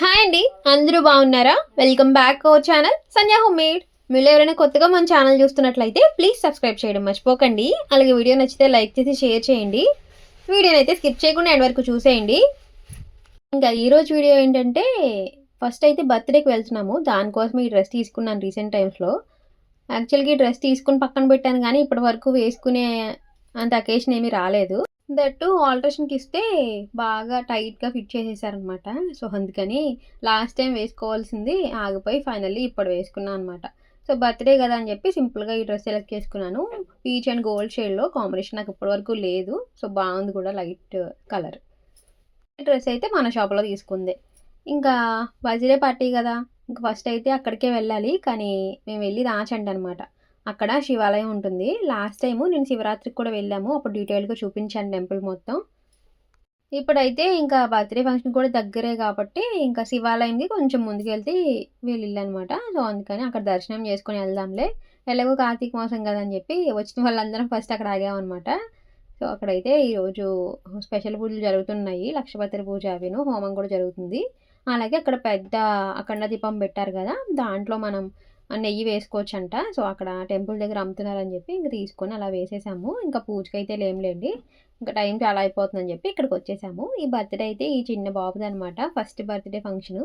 Hi అండి, అందరూ బాగున్నారా? Welcome back our channel Sandhya home made. మీరు ఎవరైనా కొత్తగా మన ఛానల్ చూస్తున్నట్లయితే ప్లీజ్ సబ్స్క్రైబ్ చేయడం మర్చిపోకండి. అలాగే వీడియో నచ్చితే లైక్ చేసి షేర్ చేయండి. వీడియోని అయితే స్కిప్ చేయకుండా ఎండ్ వరకు చూసేయండి. ఇంకా ఈరోజు వీడియో ఏంటంటే, ఫస్ట్ అయితే బర్త్డేకి వెళ్తున్నాము. దానికోసం ఈ డ్రెస్ తీసుకున్నాను రీసెంట్ టైమ్స్లో. యాక్చువల్గా ఈ డ్రెస్ తీసుకుని పక్కన పెట్టాను, కానీ ఇప్పటి వరకు వేసుకునే అంత అకేషన్ ఏమీ రాలేదు. దట్టు ఆల్ట్రేషన్కి ఇస్తే బాగా టైట్గా ఫిట్ చేసేసారనమాట. సో అందుకని లాస్ట్ టైం వేసుకోవాల్సింది ఆగిపోయి ఫైనల్లీ ఇప్పుడు వేసుకున్నాను అనమాట. సో బర్త్డే కదా అని చెప్పి సింపుల్గా ఈ డ్రెస్ సెలెక్ట్ చేసుకున్నాను. పీచ్ అండ్ గోల్డ్ షేడ్లో కాంబినేషన్ నాకు ఇప్పటి వరకు లేదు. సో బాగుంది కూడా, లైట్ కలర్. డ్రెస్ అయితే మన షాప్లో తీసుకుంది. ఇంకా బర్త్డే పార్టీ కదా, ఇంకా ఫస్ట్ అయితే అక్కడికే వెళ్ళాలి. కానీ మేము వెళ్ళి రాచండి అనమాట. అక్కడ శివాలయం ఉంటుంది. లాస్ట్ టైము నేను శివరాత్రికి కూడా వెళ్ళాము, అప్పుడు డీటెయిల్గా చూపించాను టెంపుల్ మొత్తం. ఇప్పుడైతే ఇంకా బర్త్డే ఫంక్షన్ కూడా దగ్గరే కాబట్టి ఇంకా శివాలయంకి కొంచెం ముందుకెళ్తే వీళ్ళిల్లనమాట. సో అందుకని అక్కడ దర్శనం చేసుకొని వెళ్దాంలే, ఎలాగో కార్తీక మాసం కదా అని చెప్పి వచ్చిన వాళ్ళందరం ఫస్ట్ అక్కడ ఆగామన్నమాట. సో అక్కడైతే ఈరోజు స్పెషల్ పూజలు జరుగుతున్నాయి, లక్షపత్రి పూజ అవిను, హోమం కూడా జరుగుతుంది. అలాగే అక్కడ పెద్ద అఖండ దీపం పెట్టారు కదా, దాంట్లో మనం నెయ్యి వేసుకోవచ్చంట. సో అక్కడ టెంపుల్ దగ్గర అమ్ముతున్నారని చెప్పి ఇంక తీసుకొని అలా వేసేసాము. ఇంకా పూజకైతే లేంలేండి, ఇంకా టైం చాలా అయిపోతుందని చెప్పి ఇక్కడికి వచ్చేసాము. ఈ బర్త్డే అయితే ఈ చిన్న బాబుది అనమాట, ఫస్ట్ బర్త్డే ఫంక్షను.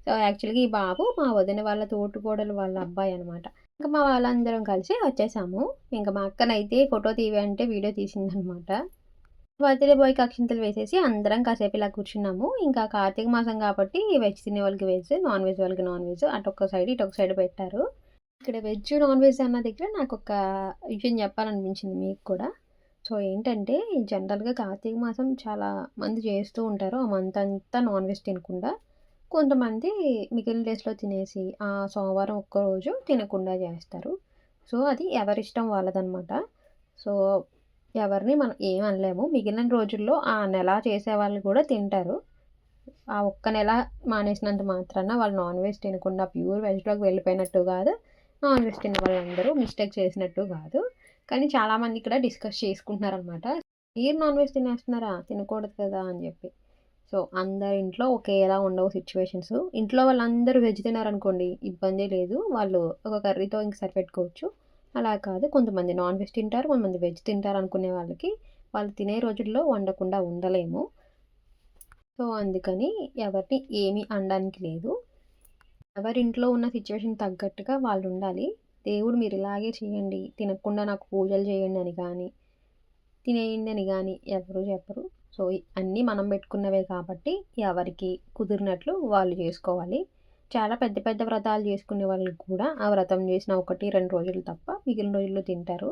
సో యాక్చువల్గా ఈ బాబు మా వదిన వాళ్ళ తోటికోడలు వాళ్ళ అబ్బాయి అనమాట. ఇంకా మా వాళ్ళందరం కలిసి వచ్చేసాము. ఇంకా మా అక్కనైతే ఫోటో తీవి అంటే వీడియో తీసిందనమాట. బర్త్డే బాయ్కి అక్షింతలు వేసేసి అందరం కాసేపు ఇలా కూర్చున్నాము. ఇంకా కార్తీక మాసం కాబట్టి వెజ్ తినే వాళ్ళకి వెజ్, నాన్ వెజ్ వాళ్ళకి నాన్ వెజ్, అటొక్క సైడ్ ఇటొక సైడ్ పెట్టారు. ఇక్కడ వెజ్ నాన్ వెజ్ అన్న దగ్గర నాకు ఒక విషయం చెప్పాలనిపించింది మీకు కూడా. సో ఏంటంటే, జనరల్గా కార్తీక మాసం చాలా మంది చేస్తూ ఉంటారు ఆ మంత్ అంతా నాన్ వెజ్ తినకుండా. కొంతమంది మిగిలిన డేస్లో తినేసి ఆ సోమవారం ఒక్కరోజు తినకుండా చేస్తారు. సో అది ఎవరిష్టం వాళ్ళదనమాట. సో ఎవరిని మనం ఏం అనలేము. మిగిలిన రోజుల్లో ఆ నెల చేసేవాళ్ళు కూడా తింటారు. ఆ ఒక్క నెల మానేసినంత మాత్రాన వాళ్ళు నాన్ వెజ్ తినకుండా ప్యూర్ వెజ్లోకి వెళ్ళిపోయినట్టు కాదు, నాన్ వెజ్ తిన్న వాళ్ళందరూ మిస్టేక్ చేసినట్టు కాదు. కానీ చాలామంది ఇక్కడ డిస్కస్ చేసుకుంటున్నారనమాట, మీరు నాన్ వెజ్ తినేస్తున్నారా, తినకూడదు కదా అని చెప్పి. సో అందరి ఇంట్లో ఒకేలా ఉండవు సిచ్యువేషన్స్. ఇంట్లో వాళ్ళందరూ వెజ్ తినారనుకోండి ఇబ్బంది లేదు, వాళ్ళు ఒక కర్రీతో ఇంక సరిపెట్టుకోవచ్చు. అలా కాదు, కొంతమంది నాన్ వెజ్ తింటారు, కొంతమంది వెజ్ తింటారు అనుకునే వాళ్ళకి వాళ్ళు తినే రోజుల్లో వండకుండా ఉండలేము. సో అందుకని ఎవరిని ఏమీ అనడానికి లేదు. ఎవరింట్లో ఉన్న సిచ్యువేషన్ తగ్గట్టుగా వాళ్ళు ఉండాలి. దేవుడు మీరు ఇలాగే చేయండి, తినకుండా నాకు పూజలు చేయండి అని కానీ, తినేయండి అని కానీ ఎవరు చెప్పరు. సో అన్నీ మనం పెట్టుకున్నవే కాబట్టి ఎవరికి కుదిరినట్లు వాళ్ళు చేసుకోవాలి. చాలా పెద్ద పెద్ద వ్రతాలు చేసుకునే వాళ్ళు కూడా ఆ వ్రతం చేసిన 1-2 రోజులు తప్ప మిగిలిన రోజుల్లో తింటారు.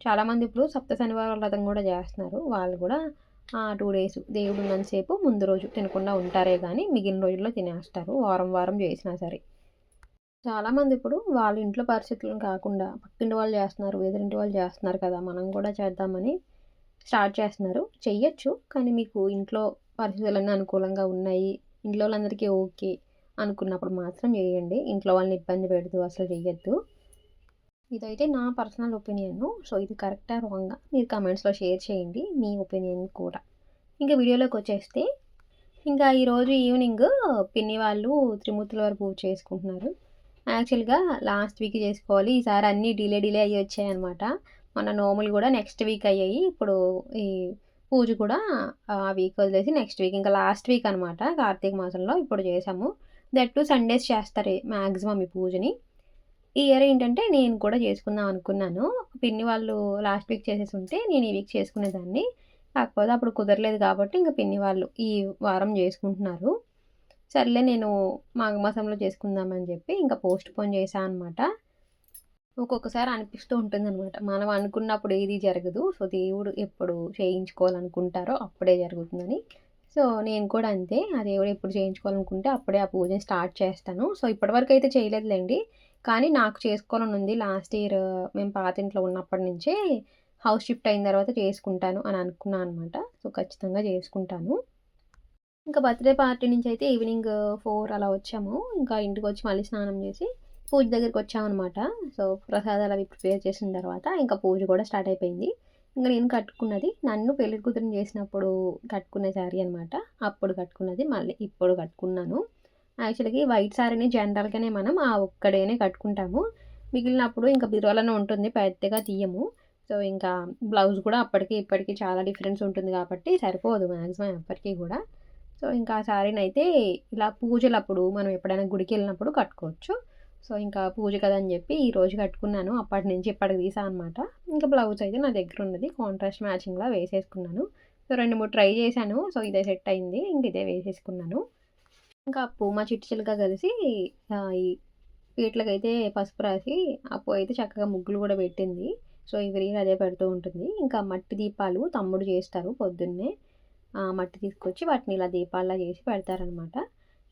చాలామంది ఇప్పుడు సప్త శనివారాల వ్రతం కూడా చేస్తున్నారు. వాళ్ళు కూడా 2 డేస్ దేవుడు ఉన్నంతసేపు ముందు రోజు తినకుండా ఉంటారే కానీ మిగిలిన రోజుల్లో తినేస్తారు, వారం వారం చేసినా సరే. చాలామంది ఇప్పుడు వాళ్ళ ఇంట్లో పరిస్థితులను కాకుండా పక్కింటి వాళ్ళు చేస్తున్నారు, ఎదురింటి వాళ్ళు చేస్తున్నారు కదా, మనం కూడా చేద్దామని స్టార్ట్ చేస్తున్నారు. చెయ్యొచ్చు, కానీ మీకు ఇంట్లో పరిస్థితులన్నీ అనుకూలంగా ఉన్నాయి, ఇంట్లో వాళ్ళందరికీ ఓకే అనుకున్నప్పుడు మాత్రం చేయండి. ఇంట్లో వాళ్ళని ఇబ్బంది పెడుతూ అసలు చెయ్యొద్దు. ఇదైతే నా పర్సనల్ ఒపీనియన్. సో ఇది కరెక్టా రాంగా మీరు కమెంట్స్లో షేర్ చేయండి మీ ఒపీనియన్ కూడా. ఇంకా వీడియోలోకి వచ్చేస్తే, ఇంకా ఈరోజు ఈవినింగ్ పిన్ని వాళ్ళు త్రిమూర్తుల వారు పూజ చేసుకుంటున్నారు. యాక్చువల్గా లాస్ట్ వీక్ చేసుకోవాలి, ఈసారి అన్నీ డిలే అయ్యి వచ్చాయన్నమాట. మన నోములు కూడా నెక్స్ట్ వీక్ అయ్యాయి. ఇప్పుడు ఈ పూజ కూడా ఆ వీక్ వదిలేసి నెక్స్ట్ వీక్, ఇంకా లాస్ట్ వీక్ అనమాట కార్తీక మాసంలో ఇప్పుడు చేసాము. దట్ టు సండేస్ చేస్తారు మ్యాక్సిమం ఈ పూజని. ఈ ఇయర్ ఏంటంటే నేను కూడా చేసుకుందాం అనుకున్నాను. పిన్ని వాళ్ళు లాస్ట్ వీక్ చేసేసి ఉంటే నేను ఈ వీక్ చేసుకునేదాన్ని. కాకపోతే అప్పుడు కుదరలేదు కాబట్టి ఇంకా పిన్ని వాళ్ళు ఈ వారం చేసుకుంటున్నారు. సర్లే నేను మాఘమాసంలో చేసుకుందామని చెప్పి ఇంకా పోస్ట్ పోన్ చేశాను అనమాట. ఒక్కొక్కసారి అనిపిస్తూ ఉంటుందన్నమాట, మనం అనుకున్నప్పుడు ఏది జరగదు. సో దేవుడు ఎప్పుడు చేయించుకోవాలనుకుంటారో అప్పుడే జరుగుతుందని. సో నేను కూడా అంతే, ఆ దేవుడు ఎప్పుడు చేయించుకోవాలనుకుంటే అప్పుడే ఆ పూజని స్టార్ట్ చేస్తాను. సో ఇప్పటివరకు అయితే చేయలేదులేండి, కానీ నాకు చేసుకోవాలని ఉంది. లాస్ట్ ఇయర్ మేము పాతింట్లో ఉన్నప్పటి నుంచే హౌస్ షిఫ్ట్ అయిన తర్వాత చేసుకుంటాను అని అనుకున్నాను అనమాట. సో ఖచ్చితంగా చేసుకుంటాను. ఇంకా బర్త్డే పార్టీ నుంచి అయితే ఈవినింగ్ 4 అలా వచ్చాము. ఇంకా ఇంటికి వచ్చి మళ్ళీ స్నానం చేసి పూజ దగ్గరికి వచ్చామన్నమాట. సో ప్రసాదాలు అవి ప్రిపేర్ చేసిన తర్వాత ఇంకా పూజ కూడా స్టార్ట్ అయిపోయింది. ఇంకా నేను కట్టుకున్నది నన్ను పెళ్లి కూతురుని చేసినప్పుడు కట్టుకున్న శారీ అనమాట. అప్పుడు కట్టుకున్నది మళ్ళీ ఇప్పుడు కట్టుకున్నాను. యాక్చువల్‌గా వైట్ సారీని జనరల్‌గానే మనం ఆ ఒక్క డేనే కట్టుకుంటాము. మిగిలినప్పుడు ఇంకా బీరువాలోనే ఉంటుంది. పెద్దగా తీయము. సో, ఇంకా బ్లౌజ్ కూడా అప్పటికి, ఇప్పటికి చాలా డిఫరెన్స్ ఉంటుంది కాబట్టి సరిపోదు మాక్సిమం ఎవ్వరికీ గూడా. సో, ఇంకా ఆ శారీనైతే ఇలా పూజలప్పుడు మనం ఎప్పుడైనా గుడికెళ్ళినప్పుడు కట్టుకోవచ్చు. సో, ఇంకా పూజ కదని జెప్పి ఈరోజు కట్టుకున్నాను. అప్పటి నుంచి ఇప్పటికి తీసా అనమాట. ఇంకా బ్లౌజ్ అయితే నా దగ్గరున్నది. కాంట్రాస్ట్ మ్యాచింగ్‌లా వేసేసుకున్నాను. సో, 2, 3 ట్రై చేశాను. సో, ఇదే సెట్ అయింది. ఇంక ఇదే వేసేసుకున్నాను. ఇంకా అప్పు మా చిట్టి చిలుక కలిసి ఈ పీటలకైతే పసుపు రాసి అప్పు అయితే చక్కగా ముగ్గులు కూడా పెట్టింది. సో, ఎవ్రీ ఇయర్ అదే పెడుతూ ఉంటుంది. ఇంకా మట్టి దీపాలు తమ్ముడు చేస్తారు పొద్దున్నే. మట్టి తీసుకొచ్చి వాటిని ఇలా దీపాల్లా చేసి పెడతారనమాట.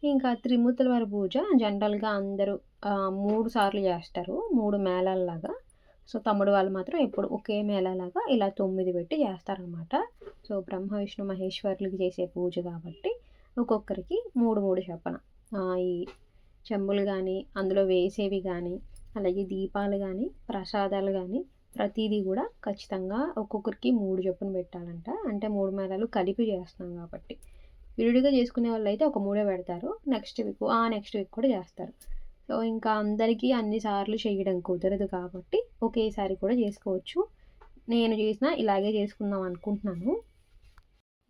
ఇంకా త్రిమూర్తుల వారి పూజ జనరల్‌గా అందరూ 3 సార్లు చేస్తారు. 3 మేళాల్లాగా. సో, తమ్ముడు వాళ్ళు మాత్రం ఎప్పుడు ఒకే మేళాలాగా ఇలా 9 పెట్టి చేస్తారనమాట. సో, బ్రహ్మ, విష్ణు, మహేశ్వరులకి చేసే పూజ కాబట్టి ఒక్కొక్కరికి 3, 3 చొప్పున. ఈ చెంబులు గానీ, అందులో వేసేవి గానీ, అలాగే దీపాలు గానీ, ప్రసాదాలు గానీ ప్రతీదీ గూడా ఖచ్చితంగా ఒక్కొక్కరికి 3 చొప్పున పెట్టాలంట. అంటే 3 మేళాలు కలిపి చేస్తున్నాం కాబట్టి. విడివిడిగా చేసుకునే వాళ్ళైతే ఒక 3 పెడతారు. నెక్స్ట్ వీక్ కూడా చేస్తారు. సో, ఇంకా అందరికీ అన్ని సార్లు చేయడం కుదరదు కాబట్టి ఒకేసారి కూడా చేసుకోవచ్చు. నేను చేసినా ఇలాగే చేసుకుందాం అనుకుంటున్నాను.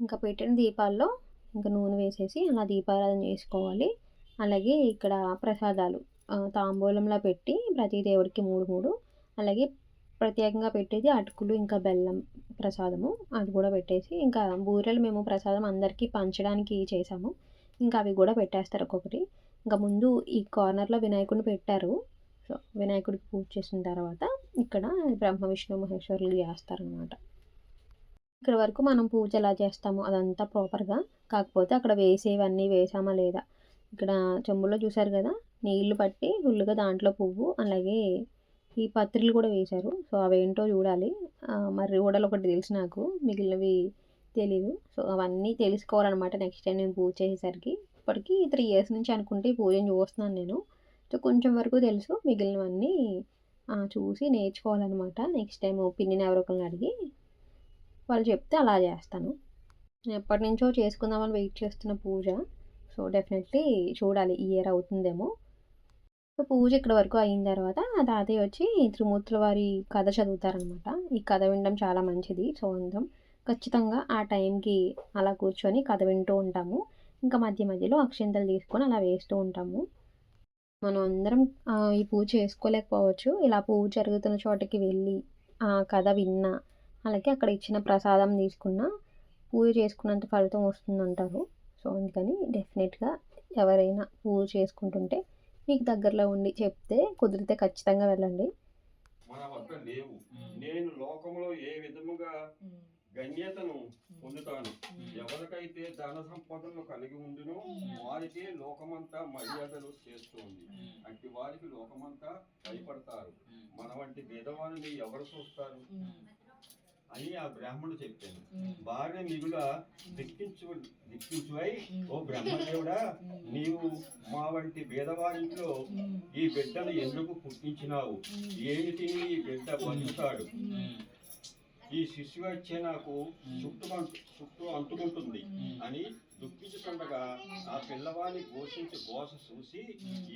ఇంకా పెట్టిన దీపాల్లో ఇంకా నూనె వేసేసి అలా దీపారాధన చేసుకోవాలి. అలాగే ఇక్కడ ప్రసాదాలు తాంబూలంలా పెట్టి ప్రతి దేవుడికి 3, 3 అలాగే ప్రత్యేకంగా పెట్టేది అటుకులు ఇంకా బెల్లం ప్రసాదము అది కూడా పెట్టేసి ఇంకా బూరెలు మేము ప్రసాదం అందరికీ పంచడానికి చేసాము. ఇంకా అవి కూడా పెట్టేస్తారు ఒక్కొక్కటి. ఇంకా ముందు ఈ కార్నర్‌లో వినాయకుడిని పెట్టారు. సో, వినాయకుడికి పూజ చేసిన తర్వాత ఇక్కడ బ్రహ్మ, విష్ణు, మహేశ్వరులు చేస్తారనమాట. ఇక్కడి వరకు మనం పూజ ఎలా చేస్తామో అదంతా ప్రాపర్‌గా. కాకపోతే అక్కడ వేసేవన్నీ వేసామా లేదా? ఇక్కడ చెంబులో చూసారు గదా! నీళ్లు పట్టి ఫుల్‌గా దాంట్లో పువ్వు అలాగే ఈ పత్రులు కూడా వేశారు. సో, అవేంటో చూడాలి. మర్రి ఊడలు ఒకటి తెలుసు నాకు. మిగిలినవి తెలీదు. సో, అవన్నీ తెలుసుకోవాలనమాట నెక్స్ట్ టైం నేను పూజ చేసేసరికి. ఇప్పటికి 3 ఇయర్స్ నుంచి అనుకుంటే ఈ పూజను చూస్తున్నాను నేను. సో, కొంచెం వరకు తెలుసు. మిగిలినవన్నీ చూసి నేర్చుకోవాలనమాట. నెక్స్ట్ టైము పిన్నిని ఎవరో ఒకళ్ళని అడిగి వాళ్ళు చెప్తే అలా చేస్తాను. నేను ఎప్పటినుంచో చేసుకుందామని వెయిట్ చేస్తున్న పూజ. సో, డెఫినెట్లీ చూడాలి ఈ ఇయర్ అవుతుందేమో. సో, పూజ ఇక్కడి వరకు అయిన తర్వాత తాతయ్య వచ్చి త్రిమూర్తుల వారి కథ చదువుతారనమాట. ఈ కథ వినడం చాలా మంచిది. సో, అందరం ఖచ్చితంగా ఆ టైంకి అలా కూర్చొని కథ వింటూ ఉంటాము. ఇంకా మధ్య మధ్యలో అక్షింతలు తీసుకొని అలా వేస్తూ ఉంటాము. మనం అందరం ఈ పూజ చేసుకోలేకపోవచ్చు. ఇలా పూజ జరుగుతున్న చోటకి వెళ్ళి కథ విన్నా, అలాగే అక్కడ ఇచ్చిన ప్రసాదం తీసుకున్నా పూజ చేసుకున్నంత ఫలితం వస్తుందంటారు. సో, అందుకని డెఫినెట్‌గా ఎవరైనా పూజ చేసుకుంటుంటే మీకు దగ్గరలో ఉండి చెప్తే కుదిరితే ఖచ్చితంగా వెళ్ళండి. మన వద్ద లేవు. నేను లోకంలో ఏ విధముగా గణ్యతను పొందుతాను. ఎవరికైతే ధన సంపదలు కలిగి ఉండునో వారికే లోకమంతా మర్యాదలు చేస్తుంది. అట్టి వారికి లోకమంతా భయపడతారు. మన వంటి భేదవారిని ఎవరు చూస్తారు అని ఆ బ్రాహ్మణుడు చెప్పాను. భార్య మిగుల దిక్కించువై ఓ బ్రహ్మదేవుడా, నీవు మా వంటి భేదవారింట్లో ఈ బిడ్డను ఎందుకు పుట్టించినావు? ఏమి తిని ఈ బిడ్డ బతుకుతాడు? ఈ శిశువచ్చే నాకు చుట్టూ అంటుకుంటుంది అని దుఃఖించుకుండగా ఆ పిల్లవాడిని ఘోషించి ఘోష చూసి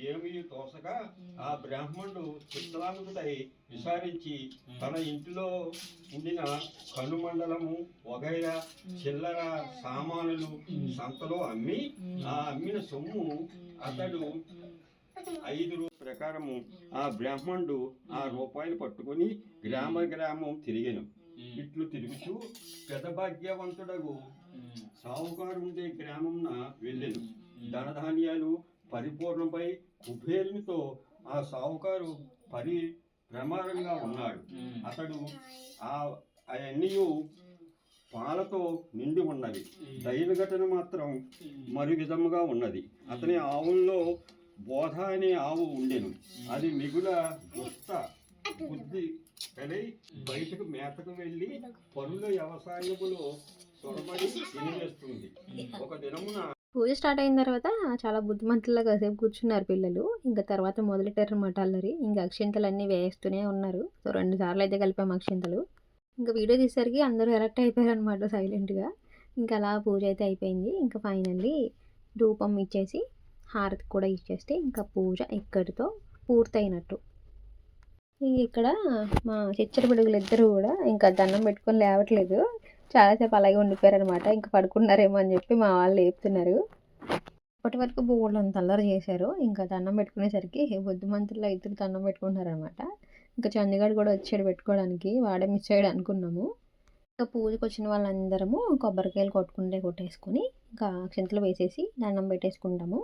ఏమీ తోసగా ఆ బ్రాహ్మణుడు చిత్రాంగుడై విచారించి తన ఇంటిలో ఉండిన కనుమండలము వగైరా చిల్లర సామానులు సంతలో అమ్మి ఆ అమ్మిన సొమ్ము అతడు 5 రోజుల ప్రకారము ఆ బ్రాహ్మణుడు ఆ రూపాయలు పట్టుకొని గ్రామం తిరిగెను. ఇట్లు తిరుగుతూ పెద్ద భాగ్యవంతుడగు సావుకారు ఉండే గ్రామంన వెళ్ళెను. ధనధాన్యాలు పరిపూర్ణమై కుబేరునితో ఆ సావుకారు ప్రమాదంగా ఉన్నాడు. అతడు అవన్నీ పాలతో నిండి ఉన్నది. దైవఘటన మాత్రం మరి విధముగా ఉన్నది. అతని ఆవుల్లో బోధ అనే ఆవు ఉండెను. అది మిగుల దుష్ట బుద్ధి కలిగి బయటకు మేతకు వెళ్ళి పనుల వ్యవసాయములో చొరబడి తినేస్తుంది. ఒక దినమున పూజ స్టార్ట్ అయిన తర్వాత చాలా బుద్ధిమంతుల్లా కాసేపు కూర్చున్నారు పిల్లలు. ఇంకా తర్వాత మొదలెట్టారన్నమాట అల్లరి. ఇంకా అక్షింతలన్నీ వేస్తూనే ఉన్నారు. సో, 2 సార్లు అయితే కలిపాము అక్షింతలు. ఇంకా వీడియో తీసేసరికి అందరూ ఎలర్ట్ అయిపోయారనమాట సైలెంట్‌గా. ఇంకా అలా పూజ అయితే అయిపోయింది. ఇంకా ఫైనల్లీ ధూపం ఇచ్చేసి హారతి కూడా ఇచ్చేస్తే ఇంకా పూజ ఇక్కడితో పూర్తయినట్టు. ఇక్కడ మా చిచ్చర పిడుగులు ఇద్దరు కూడా ఇంకా దండం పెట్టుకొని లేవట్లేదు. చాలాసేపు అలాగే ఉండిపోయారనమాట. ఇంకా పడుకున్నారేమో అని చెప్పి మా వాళ్ళు లేపుతున్నారు. అప్పటి వరకు బోళ్ళంత అల్లరి చేశారు. ఇంకా దండం పెట్టుకునేసరికి బొద్దు మంతుల్లో ఇద్దరు దండం పెట్టుకుంటున్నారనమాట. ఇంకా చందిగాడు కూడా వచ్చాడు పెట్టుకోవడానికి, వాడే మిస్ అయ్యాడు అనుకున్నాము. ఇంకా పూజకు వచ్చిన వాళ్ళందరము కొబ్బరికాయలు కొట్టేసుకొని ఇంకా అక్షంతలు వేసేసి దండం పెట్టేసుకుంటాము.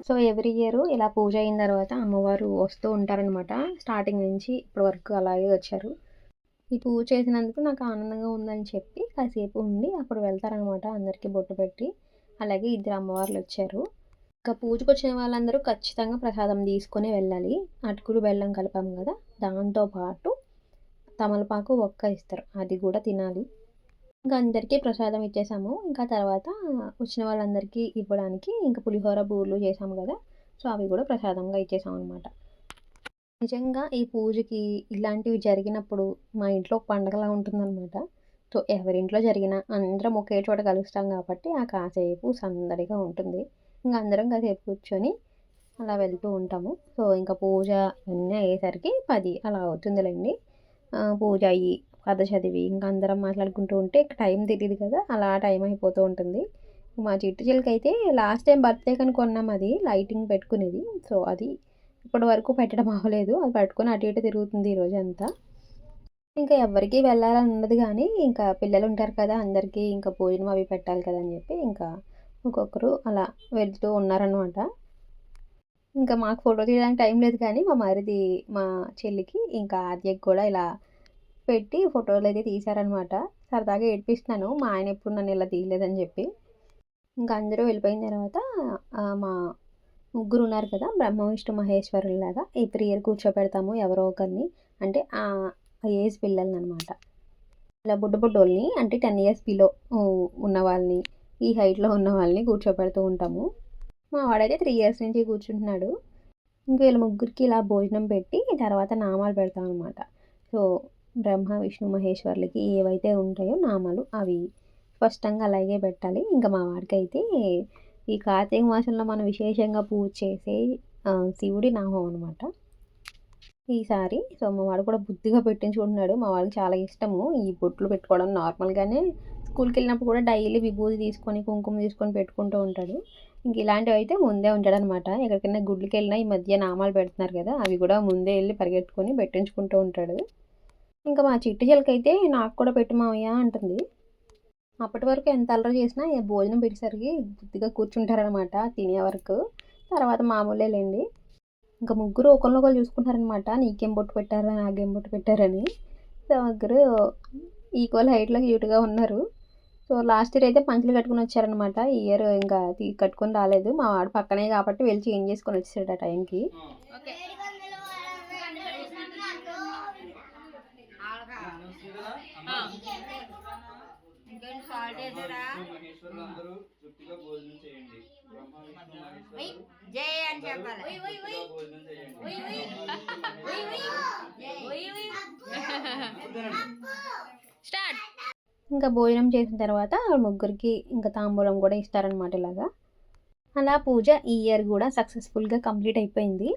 సో ఎవ్రీ ఇయర్ ఇలా పూజ అయిన తర్వాత అమ్మవారు వస్తూ ఉంటారనమాట. స్టార్టింగ్ నుంచి ఇప్పటి వరకు అలాగే వచ్చారు. ఈ పూజ చేసినందుకు నాకు ఆనందంగా ఉందని చెప్పి కాసేపు ఉండి అప్పుడు వెళ్తారనమాట. అందరికీ బొట్టు పెట్టి. అలాగే ఇద్దరు అమ్మవార్లు వచ్చారు. ఇంకా పూజకు వచ్చిన వాళ్ళందరూ ఖచ్చితంగా ప్రసాదం తీసుకొని వెళ్ళాలి. అటుకులు బెల్లం కలిపాము కదా, దాంతో పాటు తమలపాకు ఒక్క ఇస్తారు, అది కూడా తినాలి. ఇంకా అందరికీ ప్రసాదం ఇచ్చేసాము. ఇంకా తర్వాత వచ్చిన వాళ్ళందరికీ ఇవ్వడానికి ఇంకా పులిహోర బూర్లు చేసాము కదా, సో అవి కూడా ప్రసాదంగా ఇచ్చేసాం అనమాట. నిజంగా ఈ పూజకి ఇలాంటివి జరిగినప్పుడు మా ఇంట్లో పండగలా ఉంటుందన్నమాట. సో ఎవరింట్లో జరిగినా అందరం ఒకే చోట కలుస్తాం కాబట్టి ఆ కాసేపు సందడిగా ఉంటుంది. ఇంకా అందరం కాసేపు కూర్చొని అలా వెళ్తూ ఉంటాము. సో ఇంకా పూజ అన్నీ అయ్యేసరికి 10 అలా అవుతుందిలేండి. పూజ అయ్యి కథ చదివి ఇంకా అందరం మాట్లాడుకుంటూ ఉంటే టైం తెలియదు కదా, అలా టైం అయిపోతూ ఉంటుంది. మా చిట్టు చిలకైతే లాస్ట్ టైం బర్త్డే కని కొన్నాం, అది లైటింగ్ పెట్టుకునేది. సో అది ఇప్పటి వరకు పెట్టడం అవ్వలేదు. అది పట్టుకొని అటు ఇటు తిరుగుతుంది ఈరోజు అంతా. ఇంకా ఎవరికీ వెళ్ళాలని ఉండదు కానీ ఇంకా పిల్లలు ఉంటారు కదా, అందరికీ ఇంకా భోజనం అవి పెట్టాలి కదా అని చెప్పి ఇంకా ఒక్కొక్కరు అలా వెళ్తూ ఉన్నారనమాట. ఇంకా మాకు ఫోటో తీయడానికి టైం లేదు కానీ మా మరిది మా చెల్లికి ఇంకా ఆద్యకి కూడా ఇలా పెట్టి ఫోటోలు అయితే తీశారనమాట. సరదాగా ఏడిపిస్తున్నాను, మా ఆయన ఎప్పుడు నన్ను ఇలా తీయలేదని చెప్పి. ఇంకా అందరూ వెళ్ళిపోయిన తర్వాత మా ముగ్గురు ఉన్నారు కదా, బ్రహ్మ విష్ణు మహేశ్వరులాగా ఎవ్రీ ఇయర్ కూర్చోపెడతాము ఎవరో ఒకరిని. అంటే ఆ ఏజ్ పిల్లల్ని అనమాట. ఇలా బుడ్డోళ్ళని అంటే 10 years బిలో ఉన్న వాళ్ళని, ఈ హైట్లో ఉన్న వాళ్ళని కూర్చోపెడుతూ ఉంటాము. మా వాడైతే 3 years నుంచి కూర్చుంటున్నాడు. ఇంక వీళ్ళ ముగ్గురికి ఇలా భోజనం పెట్టి తర్వాత నామాలు పెడతాం అనమాట. సో బ్రహ్మ విష్ణు మహేశ్వర్లకి ఏవైతే ఉంటాయో నామాలు అవి స్పష్టంగా అలాగే పెట్టాలి. ఇంకా మా వాడికైతే ఈ కార్తీక మాసంలో మనం విశేషంగా పూజ చేసే శివుడి నామం అనమాట ఈసారి. సో మా వాడు కూడా బుద్ధిగా పెట్టించుకుంటున్నాడు. మా వాడికి చాలా ఇష్టము ఈ బొట్లు పెట్టుకోవడం. నార్మల్గానే స్కూల్కి వెళ్ళినప్పుడు కూడా డైలీ విభూతి తీసుకొని కుంకుమ తీసుకొని పెట్టుకుంటూ ఉంటాడు. ఇంక ఇలాంటివి అయితే ముందే ఉంటాడనమాట. ఎక్కడికైనా గుడ్లకి వెళ్ళినా ఈ మధ్య నామాలు పెడుతున్నారు కదా, అవి కూడా ముందే వెళ్ళి పరిగెట్టుకొని పెట్టించుకుంటూ ఉంటాడు. ఇంకా మా చిట్టు చిలకైతే నాకు కూడా పెట్టు మావయ్య అంటుంది. అప్పటి వరకు ఎంత అల్లరి చేసినా భోజనం పెట్టేసరికి బుద్ధిగా కూర్చుంటారనమాట తినే వరకు. తర్వాత మామూలేలేండి. ఇంకా ముగ్గురు ఒకరినొకరు చూసుకుంటారనమాట, నీకేం బొట్టు పెట్టారా నాకేం బొట్టు పెట్టారని. సో ముగ్గురు ఈక్వల్ హైట్లో క్యూట్గా ఉన్నారు. సో లాస్ట్ ఇయర్ అయితే పంచులు కట్టుకుని వచ్చారనమాట. ఈ ఇయర్ ఇంకా కట్టుకొని రాలేదు. మా వాడు పక్కనే కాబట్టి వెళ్ళి చేంజ్ చేసుకొని వచ్చేసాడు ఆ టైంకి. ఇంకా భోజనం చేసిన తర్వాత ముగ్గురికి ఇంకా తాంబూలం కూడా ఇస్తారనమాట ఇలాగా. అలా పూజ ఈ ఇయర్ కూడా సక్సెస్ఫుల్గా కంప్లీట్ అయిపోయింది.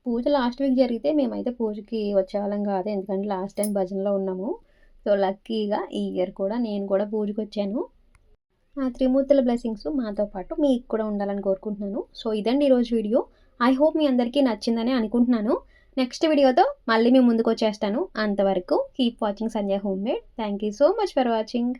పూజ లాస్ట్ వీక్ జరిగితే మేమైతే పూజకి వచ్చేవాళ్ళం కాదు, ఎందుకంటే లాస్ట్ టైం భజనలో ఉన్నాము. సో లక్కీగా ఈ ఇయర్ కూడా నేను కూడా పూజకి వచ్చాను. ఆ త్రిమూర్తుల బ్లెస్సింగ్స్ మాతో పాటు మీకు కూడా ఉండాలని కోరుకుంటున్నాను. సో ఇదండి ఈరోజు వీడియో. ఐ హోప్ మీ అందరికీ నచ్చిందని అనుకుంటున్నాను. నెక్స్ట్ వీడియోతో మళ్ళీ మేము ముందుకు వచ్చేస్తాను. అంతవరకు keep watching Sandhya home made. Thank you so much for watching.